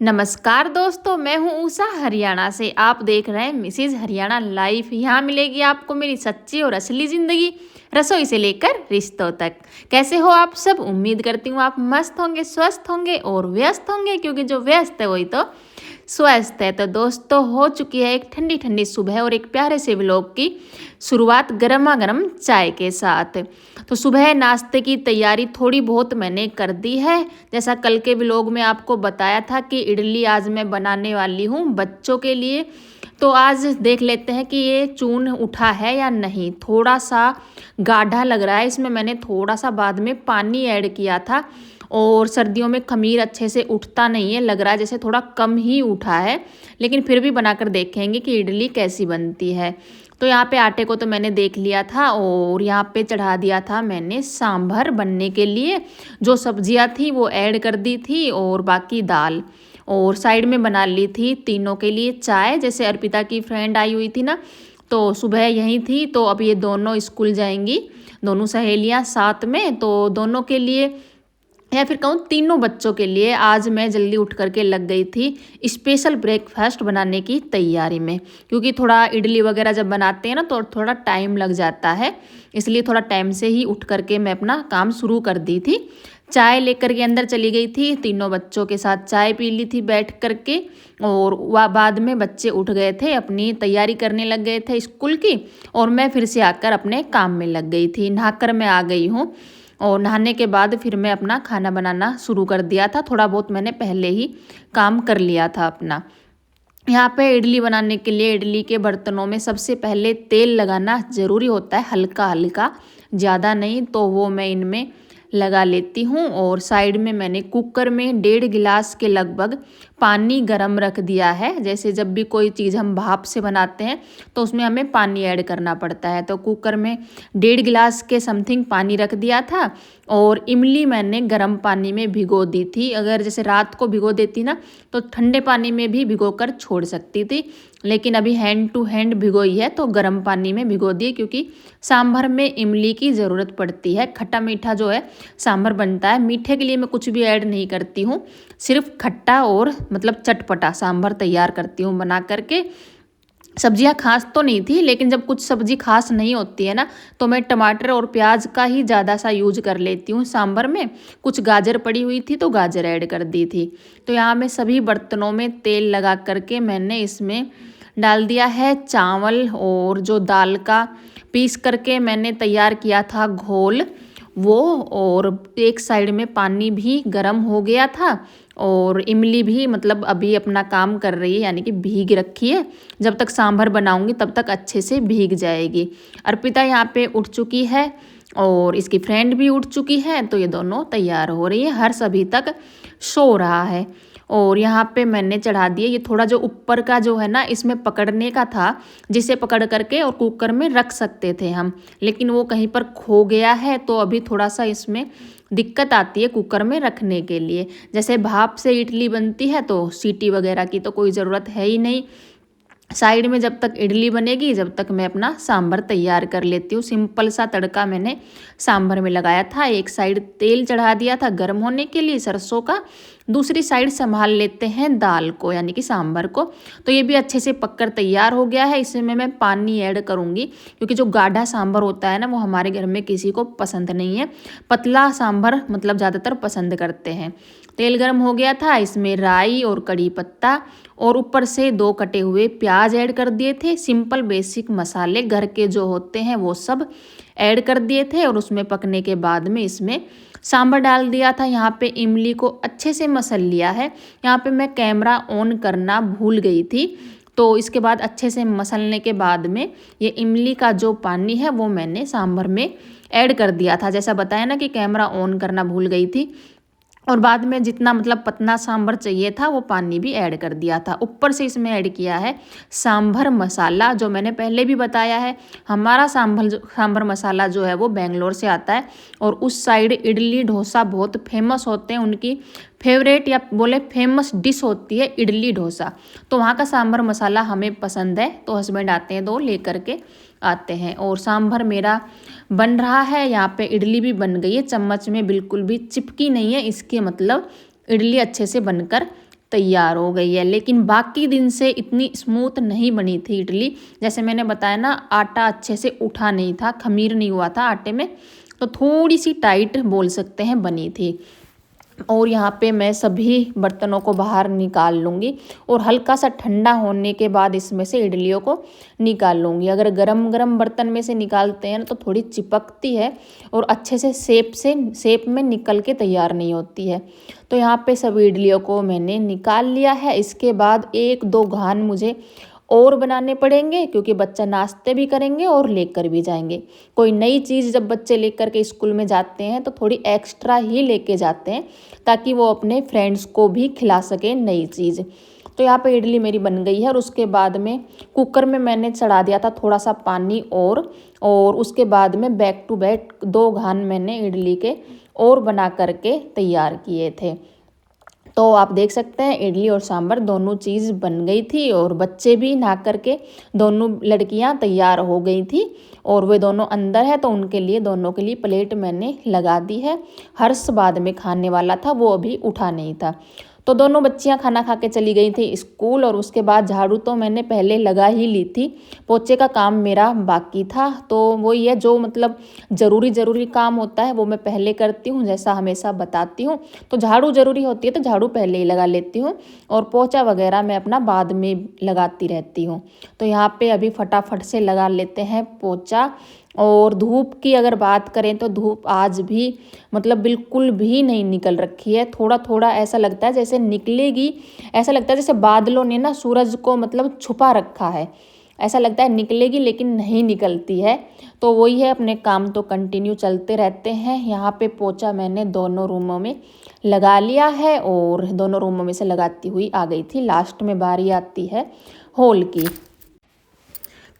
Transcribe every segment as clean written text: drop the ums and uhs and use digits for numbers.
नमस्कार दोस्तों, मैं हूं उषा हरियाणा से। आप देख रहे हैं मिसेज हरियाणा लाइफ। यहाँ मिलेगी आपको मेरी सच्ची और असली ज़िंदगी, रसोई से लेकर रिश्तों तक। कैसे हो आप सब? उम्मीद करती हूँ आप मस्त होंगे, स्वस्थ होंगे और व्यस्त होंगे, क्योंकि जो व्यस्त है वही तो स्वस्थ है। तो दोस्तों, हो चुकी है एक ठंडी ठंडी सुबह और एक प्यारे से व्लॉग की शुरुआत गर्मा गर्म चाय के साथ। तो सुबह नाश्ते की तैयारी थोड़ी बहुत मैंने कर दी है। जैसा कल के व्लॉग में आपको बताया था कि इडली आज मैं बनाने वाली हूँ बच्चों के लिए। तो आज देख लेते हैं कि ये चून उठा है या नहीं। थोड़ा सा गाढ़ा लग रहा है, इसमें मैंने थोड़ा सा बाद में पानी ऐड किया था। और सर्दियों में खमीर अच्छे से उठता नहीं है, लग रहा है जैसे थोड़ा कम ही उठा है, लेकिन फिर भी बनाकर देखेंगे कि इडली कैसी बनती है। तो यहाँ पे आटे को तो मैंने देख लिया था और यहाँ पे चढ़ा दिया था मैंने सांभर बनने के लिए। जो सब्जियाँ थी वो ऐड कर दी थी और बाकी दाल, और साइड में बना ली थी तीनों के लिए चाय। जैसे अर्पिता की फ्रेंड आई हुई थी ना, तो सुबह यहीं थी, तो अब ये दोनों स्कूल जाएंगी, दोनों सहेलियाँ साथ में। तो दोनों के लिए या फिर कहूँ तीनों बच्चों के लिए आज मैं जल्दी उठ करके लग गई थी स्पेशल ब्रेकफास्ट बनाने की तैयारी में। क्योंकि थोड़ा इडली वगैरह जब बनाते हैं ना तो थोड़ा टाइम लग जाता है, इसलिए थोड़ा टाइम से ही उठ करके मैं अपना काम शुरू कर दी थी। चाय लेकर के अंदर चली गई थी, तीनों बच्चों के साथ चाय पी ली थी बैठ करके। और वह बाद में बच्चे उठ गए थे, अपनी तैयारी करने लग गए थे स्कूल की, और मैं फिर से आकर अपने काम में लग गई थी। नहाकर मैं आ गई हूँ और नहाने के बाद फिर मैं अपना खाना बनाना शुरू कर दिया था। थोड़ा बहुत मैंने पहले ही काम कर लिया था अपना। यहाँ पे इडली बनाने के लिए इडली के बर्तनों में सबसे पहले तेल लगाना ज़रूरी होता है, हल्का हल्का, ज़्यादा नहीं। तो वो मैं इनमें लगा लेती हूँ। और साइड में मैंने कुकर में 1.5 गिलास के लगभग पानी गरम रख दिया है। जैसे जब भी कोई चीज़ हम भाप से बनाते हैं तो उसमें हमें पानी ऐड करना पड़ता है। तो कुकर में 1.5 गिलास के समथिंग पानी रख दिया था। और इमली मैंने गर्म पानी में भिगो दी थी। अगर जैसे रात को भिगो देती ना तो ठंडे पानी में भी भिगो कर छोड़ सकती थी, लेकिन अभी हैंड टू हैंड भिगोई है तो गर्म पानी में भिगो दी, क्योंकि सांभर में इमली की ज़रूरत पड़ती है। खट्टा मीठा जो है सांभर बनता है, मीठे के लिए मैं कुछ भी ऐड नहीं करती हूँ, सिर्फ खट्टा और मतलब चटपटा सांभर तैयार करती हूँ बना करके। सब्जियां खास तो नहीं थी, लेकिन जब कुछ सब्जी खास नहीं होती है ना तो मैं टमाटर और प्याज का ही ज़्यादा सा यूज कर लेती हूँ सांभर में। कुछ गाजर पड़ी हुई थी तो गाजर ऐड कर दी थी। तो यहाँ मैं सभी बर्तनों में तेल लगा करके मैंने इसमें डाल दिया है चावल, और जो दाल का पीस करके मैंने तैयार किया था घोल वो। और एक साइड में पानी भी गर्म हो गया था और इमली भी मतलब अभी अपना काम कर रही है, यानी कि भीग रखी है। जब तक सांभर बनाऊंगी तब तक अच्छे से भीग जाएगी। अर्पिता यहाँ पे उठ चुकी है और इसकी फ्रेंड भी उठ चुकी है, तो ये दोनों तैयार हो रही है। हर्ष अभी तक सो रहा है। और यहाँ पे मैंने चढ़ा दिए, ये थोड़ा जो ऊपर का जो है ना इसमें पकड़ने का था, जिसे पकड़ करके और कुकर में रख सकते थे हम, लेकिन वो कहीं पर खो गया है। तो अभी थोड़ा सा इसमें दिक्कत आती है कुकर में रखने के लिए। जैसे भाप से इडली बनती है तो सीटी वगैरह की तो कोई ज़रूरत है ही नहीं। साइड में जब तक इडली बनेगी जब तक मैं अपना सांभर तैयार कर लेती हूँ। सिंपल सा तड़का मैंने सांभर में लगाया था। एक साइड तेल चढ़ा दिया था गर्म होने के लिए सरसों का, दूसरी साइड संभाल लेते हैं दाल को, यानी कि सांभर को। तो ये भी अच्छे से पककर तैयार हो गया है। इसमें मैं पानी ऐड करूँगी, क्योंकि जो गाढ़ा सांभर होता है ना वो हमारे घर में किसी को पसंद नहीं है। पतला सांभर मतलब ज़्यादातर पसंद करते हैं। तेल गर्म हो गया था, इसमें राई और कड़ी पत्ता और ऊपर से 2 कटे हुए प्याज ऐड कर दिए थे। सिंपल बेसिक मसाले घर के जो होते हैं वो सब ऐड कर दिए थे। और उसमें पकने के बाद में इसमें सांभर डाल दिया था। यहाँ पे इमली को अच्छे से मसल लिया है। यहाँ पे मैं कैमरा ऑन करना भूल गई थी, तो इसके बाद अच्छे से मसलने के बाद में ये इमली का जो पानी है वो मैंने सांभर में ऐड कर दिया था। जैसा बताया ना कि कैमरा ऑन करना भूल गई थी। और बाद में जितना मतलब पतला सांभर चाहिए था वो पानी भी ऐड कर दिया था। ऊपर से इसमें ऐड किया है सांभर मसाला, जो मैंने पहले भी बताया है। हमारा सांभर मसाला जो है वो बेंगलोर से आता है, और उस साइड इडली डोसा बहुत फेमस होते हैं। उनकी फेवरेट या बोले फेमस डिश होती है इडली डोसा। तो वहाँ का सांभर मसाला हमें पसंद है, तो हस्बैंड आते हैं तो लेकर के आते हैं। और सांभर मेरा बन रहा है, यहाँ पे इडली भी बन गई है, चम्मच में बिल्कुल भी चिपकी नहीं है, इसके मतलब इडली अच्छे से बनकर तैयार हो गई है। लेकिन बाकी दिन से इतनी स्मूथ नहीं बनी थी इडली, जैसे मैंने बताया ना, आटा अच्छे से उठा नहीं था, खमीर नहीं हुआ था आटे में, तो थोड़ी सी टाइट बोल सकते हैं बनी थी। और यहाँ पे मैं सभी बर्तनों को बाहर निकाल लूँगी और हल्का सा ठंडा होने के बाद इसमें से इडलियों को निकाल लूँगी। अगर गरम गरम बर्तन में से निकालते हैं ना तो थोड़ी चिपकती है और अच्छे से शेप में निकल के तैयार नहीं होती है। तो यहाँ पे सभी इडलियों को मैंने निकाल लिया है। इसके बाद 1-2 घान मुझे और बनाने पड़ेंगे, क्योंकि बच्चा नाश्ते भी करेंगे और लेकर भी जाएंगे। कोई नई चीज़ जब बच्चे लेकर के स्कूल में जाते हैं तो थोड़ी एक्स्ट्रा ही लेके जाते हैं, ताकि वो अपने फ्रेंड्स को भी खिला सकें नई चीज़। तो यहाँ पे इडली मेरी बन गई है और उसके बाद में कुकर में मैंने चढ़ा दिया था थोड़ा सा पानी और उसके बाद में बैक टू बैक 2 घान मैंने इडली के और बना करके तैयार किए थे। तो आप देख सकते हैं इडली और सांभर दोनों चीज़ बन गई थी और बच्चे भी नहा करके दोनों लड़कियां तैयार हो गई थी और वे दोनों अंदर है, तो उनके लिए दोनों के लिए प्लेट मैंने लगा दी है। हर्ष बाद में खाने वाला था, वो अभी उठा नहीं था। तो दोनों बच्चियां खाना खा के चली गई थी स्कूल और उसके बाद झाड़ू तो मैंने पहले लगा ही ली थी, पोछे का काम मेरा बाकी था। तो वही है, जो मतलब ज़रूरी काम होता है वो मैं पहले करती हूँ, जैसा हमेशा बताती हूँ। तो झाड़ू ज़रूरी होती है तो झाड़ू पहले ही लगा लेती हूँ और पोछा वगैरह मैं अपना बाद में लगाती रहती हूँ। तो यहाँ पे अभी फटाफट से लगा लेते हैं पोछा। और धूप की अगर बात करें तो धूप आज भी मतलब बिल्कुल भी नहीं निकल रखी है। थोड़ा थोड़ा ऐसा लगता है जैसे निकलेगी, ऐसा लगता है जैसे बादलों ने ना सूरज को मतलब छुपा रखा है, ऐसा लगता है निकलेगी लेकिन नहीं निकलती है। तो वही है, अपने काम तो कंटिन्यू चलते रहते हैं। यहाँ पे पोछा मैंने दोनों रूमों में लगा लिया है और दोनों रूमों में से लगाती हुई आ गई थी। लास्ट में बारी आती है हॉल की।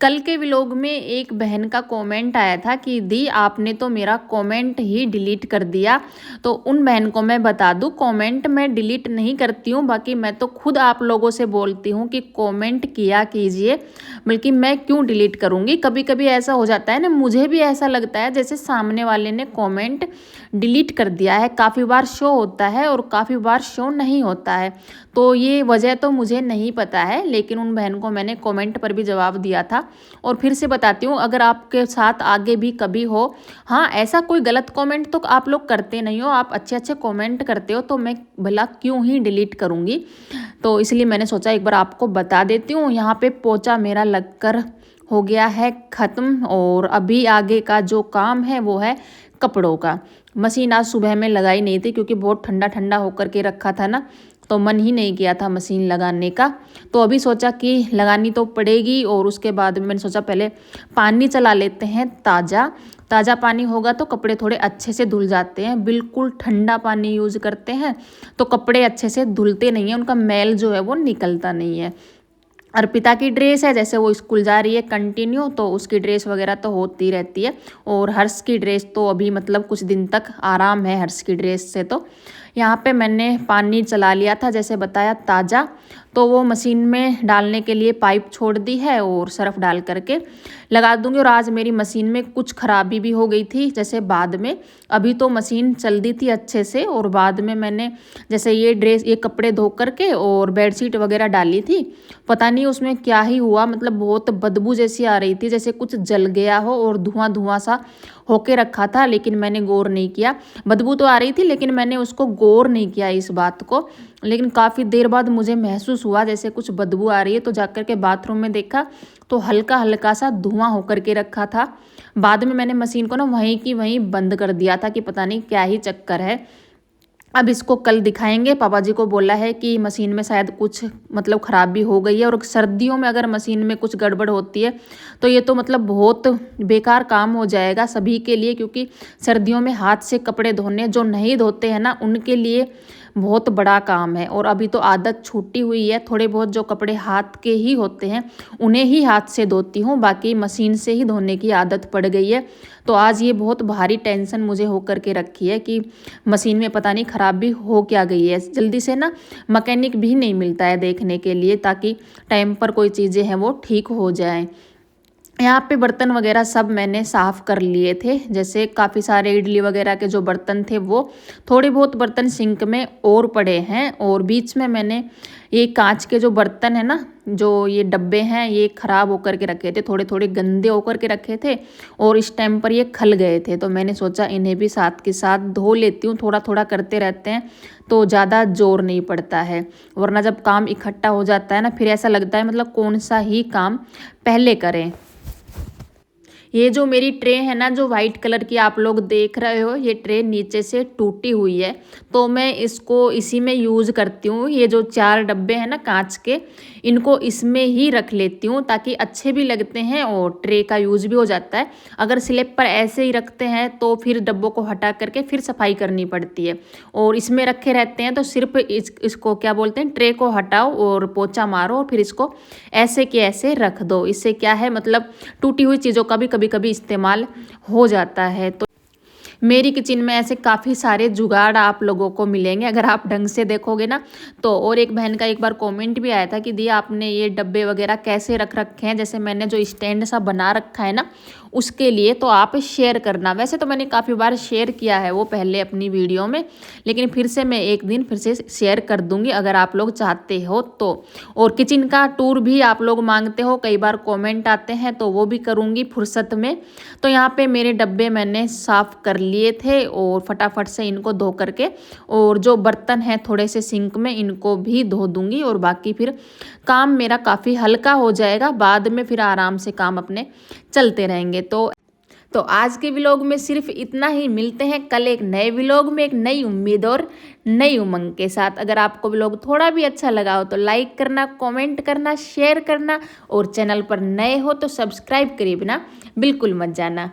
कल के व्लॉग में एक बहन का कमेंट आया था कि दी आपने तो मेरा कमेंट ही डिलीट कर दिया। तो उन बहन को मैं बता दूं, कमेंट मैं डिलीट नहीं करती हूं, बाकी मैं तो खुद आप लोगों से बोलती हूं कि कमेंट किया कीजिए, बल्कि मैं क्यों डिलीट करूंगी। कभी कभी ऐसा हो जाता है ना, मुझे भी ऐसा लगता है जैसे सामने वाले ने कमेंट डिलीट कर दिया है। काफ़ी बार शो होता है और काफ़ी बार शो नहीं होता है, तो ये वजह तो मुझे नहीं पता है, लेकिन उन बहन को मैंने कमेंट पर भी जवाब दिया था। और फिर से बताती हूँ, अगर आपके साथ आगे भी कभी हो, हाँ ऐसा कोई गलत कमेंट तो आप लोग करते नहीं हो, आप अच्छे अच्छे कमेंट करते हो, तो मैं भला क्यों ही डिलीट करूँगी। तो इसलिए मैंने सोचा एक बार आपको बता देती हूँ। यहाँ पे पोछा मेरा लगकर हो गया है ख़त्म और अभी आगे का जो काम है वो है कपड़ों का। मशीन आज सुबह में लगाई नहीं थी क्योंकि बहुत ठंडा ठंडा होकर के रखा था ना, तो मन ही नहीं किया था मशीन लगाने का। तो अभी सोचा कि लगानी तो पड़ेगी और उसके बाद मैंने सोचा पहले पानी चला लेते हैं ताज़ा। ताज़ा पानी होगा तो कपड़े थोड़े अच्छे से धुल जाते हैं। बिल्कुल ठंडा पानी यूज़ करते हैं तो कपड़े अच्छे से धुलते नहीं हैं, उनका मैल जो है वो निकलता नहीं है। अर्पिता की ड्रेस है, जैसे वो स्कूल जा रही है कंटिन्यू, तो उसकी ड्रेस वगैरह तो होती रहती है। और हर्ष की ड्रेस तो अभी मतलब कुछ दिन तक आराम है हर्ष की ड्रेस से। तो यहाँ पे मैंने पानी चला लिया था जैसे बताया ताज़ा, तो वो मशीन में डालने के लिए पाइप छोड़ दी है और सर्फ डाल करके लगा दूंगी। और आज मेरी मशीन में कुछ खराबी भी हो गई थी, जैसे बाद में, अभी तो मशीन चल दी थी अच्छे से और बाद में मैंने जैसे ये कपड़े धो करके और बेडशीट वगैरह डाली थी, पता नहीं उसमें क्या ही हुआ, मतलब बहुत बदबू जैसी आ रही थी, जैसे कुछ जल गया हो और धुआं धुआं सा होके रखा था, लेकिन मैंने गौर नहीं किया। बदबू तो आ रही थी लेकिन मैंने उसको गौर नहीं किया इस बात को। लेकिन काफ़ी देर बाद मुझे महसूस हुआ जैसे कुछ बदबू आ रही है, तो जाकर के बाथरूम में देखा तो हल्का हल्का सा धुआं होकर के रखा था। बाद में मैंने मशीन को ना वहीं की वहीं बंद कर दिया था कि पता नहीं क्या ही चक्कर है। अब इसको कल दिखाएंगे। पापा जी को बोला है कि मशीन में शायद कुछ मतलब ख़राबी हो गई है, और सर्दियों में अगर मशीन में कुछ गड़बड़ होती है तो ये तो मतलब बहुत बेकार काम हो जाएगा सभी के लिए, क्योंकि सर्दियों में हाथ से कपड़े धोने, जो नहीं धोते हैं ना उनके लिए बहुत बड़ा काम है। और अभी तो आदत छूटी हुई है, थोड़े बहुत जो कपड़े हाथ के ही होते हैं उन्हें ही हाथ से धोती हूँ, बाकी मशीन से ही धोने की आदत पड़ गई है। तो आज ये बहुत भारी टेंशन मुझे होकर के रखी है कि मशीन में पता नहीं ख़राब भी हो क्या गई है। जल्दी से ना मैकेनिक भी नहीं मिलता है देखने के लिए, ताकि टाइम पर कोई चीज़ें हैं वो ठीक हो जाएं। यहाँ पे बर्तन वगैरह सब मैंने साफ़ कर लिए थे, जैसे काफ़ी सारे इडली वगैरह के जो बर्तन थे वो, थोड़े बहुत बर्तन सिंक में और पड़े हैं। और बीच में मैंने ये कांच के जो बर्तन है ना, जो ये डब्बे हैं, ये ख़राब होकर के रखे थे, थोड़े थोड़े गंदे होकर के रखे थे और इस टाइम पर ये खल गए थे। तो मैंने सोचा इन्हें भी साथ के साथ धो लेती हूँ, थोड़ा थोड़ा करते रहते हैं तो ज़्यादा जोर नहीं पड़ता है। वरना जब काम इकट्ठा हो जाता है ना, फिर ऐसा लगता है मतलब कौन सा ही काम पहले करें। ये जो मेरी ट्रे है ना, जो वाइट कलर की आप लोग देख रहे हो, ये ट्रे नीचे से टूटी हुई है, तो मैं इसको इसी में यूज़ करती हूँ। ये जो 4 डब्बे हैं ना कांच के, इनको इसमें ही रख लेती हूँ ताकि अच्छे भी लगते हैं और ट्रे का यूज़ भी हो जाता है। अगर स्लैब पर ऐसे ही रखते हैं तो फिर डब्बों को हटा करके फिर सफाई करनी पड़ती है, और इसमें रखे रहते हैं तो सिर्फ इसको क्या बोलते हैं, ट्रे को हटाओ और पोछा मारो और फिर इसको ऐसे के ऐसे रख दो। इससे क्या है, मतलब टूटी हुई चीज़ों का भी कभी कभी इस्तेमाल हो जाता है। तो मेरी किचन में ऐसे काफ़ी सारे जुगाड़ आप लोगों को मिलेंगे अगर आप ढंग से देखोगे ना तो। और एक बहन का एक बार कमेंट भी आया था कि दी आपने ये डब्बे वगैरह कैसे रख रखे हैं, जैसे मैंने जो स्टैंड सा बना रखा है ना उसके लिए, तो आप शेयर करना। वैसे तो मैंने काफ़ी बार शेयर किया है वो पहले अपनी वीडियो में, लेकिन फिर से मैं एक दिन फिर से शेयर कर दूंगी अगर आप लोग चाहते हो तो। और किचन का टूर भी आप लोग मांगते हो, कई बार कमेंट आते हैं, तो वो भी करूँगी फुर्सत में। तो यहाँ पे मेरे डब्बे मैंने साफ़ कर लिए थे और फटाफट से इनको धो करके, और जो बर्तन हैं थोड़े से सिंक में, इनको भी धो दूंगी और बाकी फिर काम मेरा काफ़ी हल्का हो जाएगा। बाद में फिर आराम से काम अपने चलते रहेंगे। तो आज के व्लॉग में सिर्फ इतना ही। मिलते हैं कल एक नए व्लॉग में, एक नई उम्मीद और नई उमंग के साथ। अगर आपको व्लॉग थोड़ा भी अच्छा लगा हो तो लाइक करना, कमेंट करना, शेयर करना, और चैनल पर नए हो तो सब्सक्राइब करिए बिना बिल्कुल मत जाना।